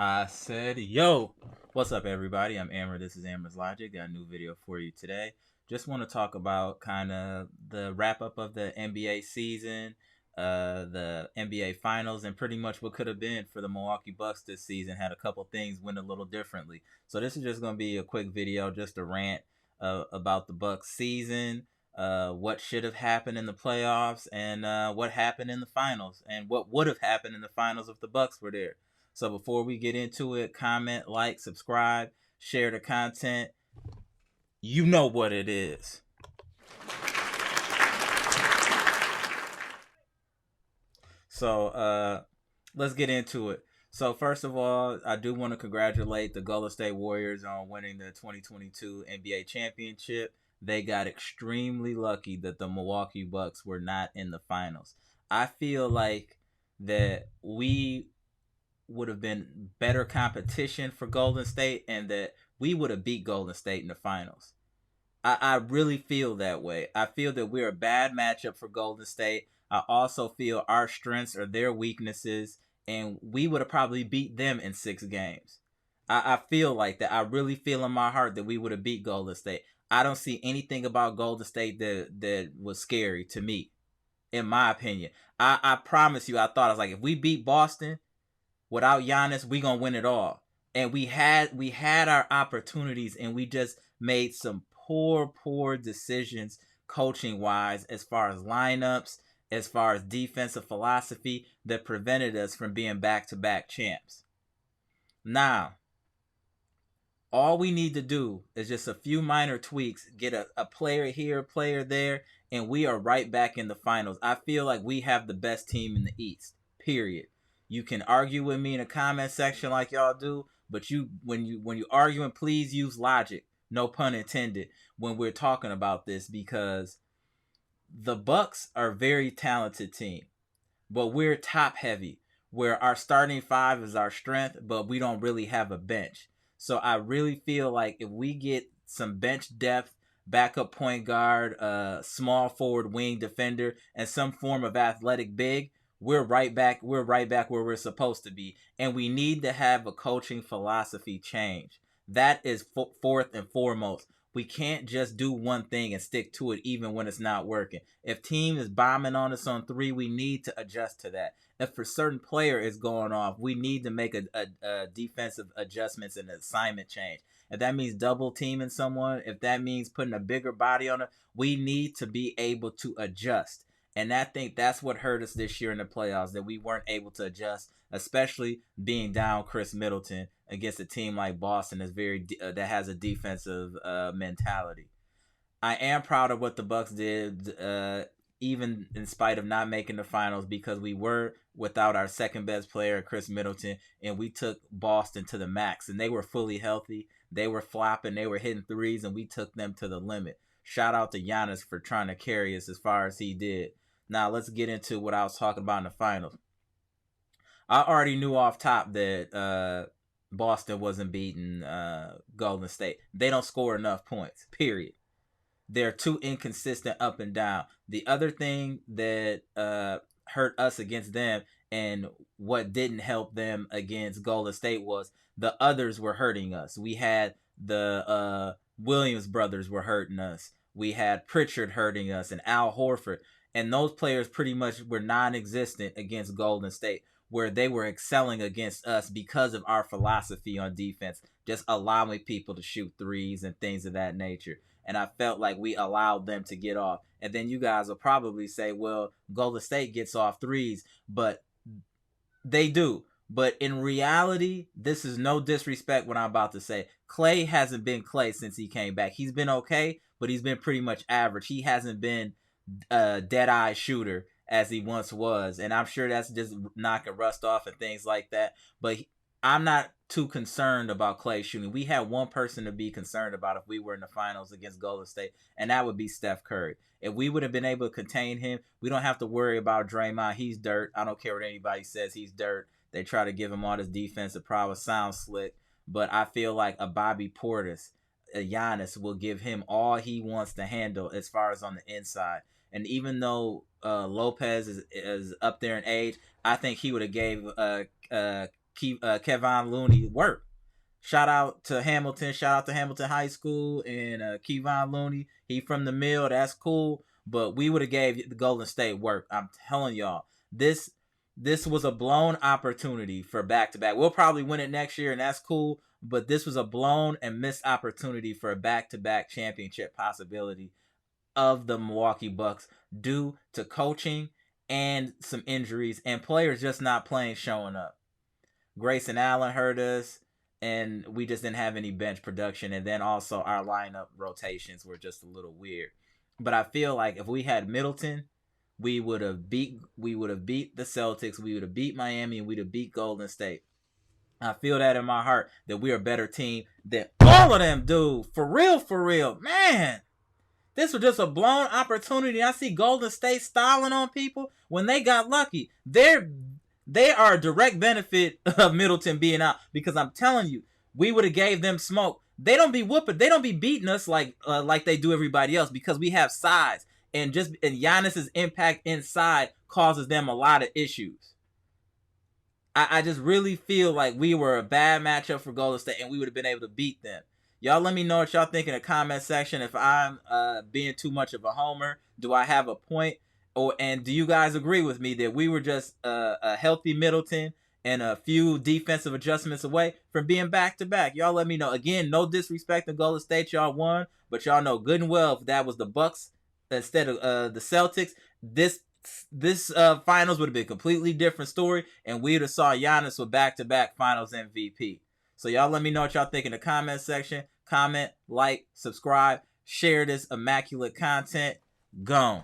I said, yo, what's up, everybody? I'm Amara. This is amaraslogic. Got a new video for you today. Just want to talk about kind of the wrap up of the NBA season, the NBA finals, and pretty much what could have been for the Milwaukee Bucks this season had a couple things went a little differently. So this is just going to be a quick video, just a rant about the Bucks season, what should have happened in the playoffs, and what happened in the finals, and what would have happened in the finals if the Bucks were there. So before we get into it, comment, like, subscribe, share the content. You know what it is. So let's get into it. So first of all, I do want to congratulate the Golden State Warriors on winning the 2022 NBA championship. They got extremely lucky that the Milwaukee Bucks were not in the finals. I feel like that we would have been better competition for Golden State and that we would have beat Golden State in the finals. I really feel that way. I feel that we're a bad matchup for Golden State. I also feel our strengths are their weaknesses, and we would have probably beat them in 6 games. I feel like that. I really feel in my heart that we would have beat Golden State. I don't see anything about Golden State that was scary to me, in my opinion. I promise you, I thought, I was like, if we beat Boston without Giannis, we gonna win it all. And we had our opportunities, and we just made some poor decisions coaching wise, as far as lineups, as far as defensive philosophy, that prevented us from being back-to-back champs. Now, all we need to do is just a few minor tweaks, get a player here, a player there, and we are right back in the finals. I feel like we have the best team in the East, period. You can argue with me in the comment section like y'all do, but when you arguing, please use logic. No pun intended when we're talking about this, because the Bucks are a very talented team, but we're top heavy, where our starting five is our strength, but we don't really have a bench. So I really feel like if we get some bench depth, backup point guard, small forward wing defender, and some form of athletic big, we're right back where we're supposed to be. And we need to have a coaching philosophy change. That is fourth and foremost. We can't just do one thing and stick to it even when it's not working. If team is bombing on us on 3, we need to adjust to that. If a certain player is going off, we need to make a defensive adjustments and assignment change. If that means double teaming someone, if that means putting a bigger body on it, we need to be able to adjust. And I think that's what hurt us this year in the playoffs, that we weren't able to adjust, especially being down Khris Middleton against a team like Boston that has a defensive mentality. I am proud of what the Bucks did, even in spite of not making the finals, because we were without our second best player, Khris Middleton, and we took Boston to the max. And they were fully healthy. They were flopping. They were hitting threes, and we took them to the limit. Shout out to Giannis for trying to carry us as far as he did. Now let's get into what I was talking about in the finals. I already knew off top that Boston wasn't beating Golden State. They don't score enough points, period. They're too inconsistent up and down. The other thing that hurt us against them, and what didn't help them against Golden State, was the others were hurting us. We had the Williams brothers were hurting us. We had Pritchard hurting us and Al Horford. And those players pretty much were non-existent against Golden State, where they were excelling against us because of our philosophy on defense, just allowing people to shoot threes and things of that nature. And I felt like we allowed them to get off. And then you guys will probably say, well, Golden State gets off threes, but they do. But in reality, this is no disrespect what I'm about to say. Klay hasn't been Klay since he came back. He's been okay, but he's been pretty much average. He hasn't been a dead-eye shooter as he once was. And I'm sure that's just knocking rust off and things like that. But I'm not too concerned about Klay shooting. We had one person to be concerned about if we were in the finals against Golden State, and that would be Steph Curry. If we would have been able to contain him, we don't have to worry about Draymond. He's dirt. I don't care what anybody says. He's dirt. They try to give him all this defensive prowess. Sounds slick. But I feel like a Bobby Portis, a Giannis, will give him all he wants to handle as far as on the inside. And even though Lopez is up there in age, I think he would have gave Kevon Looney work. Shout out to Hamilton. Shout out to Hamilton High School and Kevon Looney. He from the mill. That's cool. But we would have gave the Golden State work. I'm telling y'all, this was a blown opportunity for back-to-back. We'll probably win it next year, and that's cool. But this was a blown and missed opportunity for a back-to-back championship possibility of the Milwaukee Bucks due to coaching and some injuries and players just not playing, showing up. Grayson Allen hurt us, and we just didn't have any bench production. And then also our lineup rotations were just a little weird. But I feel like if we had Middleton, we would have beat the Celtics, we would have beat Miami, and we'd have beat Golden State. I feel that in my heart that we're a better team than all of them, dude. For real, man. This was just a blown opportunity. I see Golden State styling on people when they got lucky. They are a direct benefit of Middleton being out, because I'm telling you, we would have gave them smoke. They don't be whooping. They don't be beating us like they do everybody else, because we have size, and Giannis's impact inside causes them a lot of issues. I just really feel like we were a bad matchup for Golden State, and we would have been able to beat them. Y'all let me know what y'all think in the comment section. If I'm being too much of a homer, do I have a point? And do you guys agree with me that we were just a healthy Middleton and a few defensive adjustments away from being back-to-back? Y'all let me know. Again, no disrespect to Golden State. Y'all won, but y'all know good and well if that was the Bucks instead of the Celtics, this finals would have been a completely different story, and we would have saw Giannis with back-to-back finals MVP. So y'all let me know what y'all think in the comment section. Comment, like, subscribe, share this immaculate content. Gone.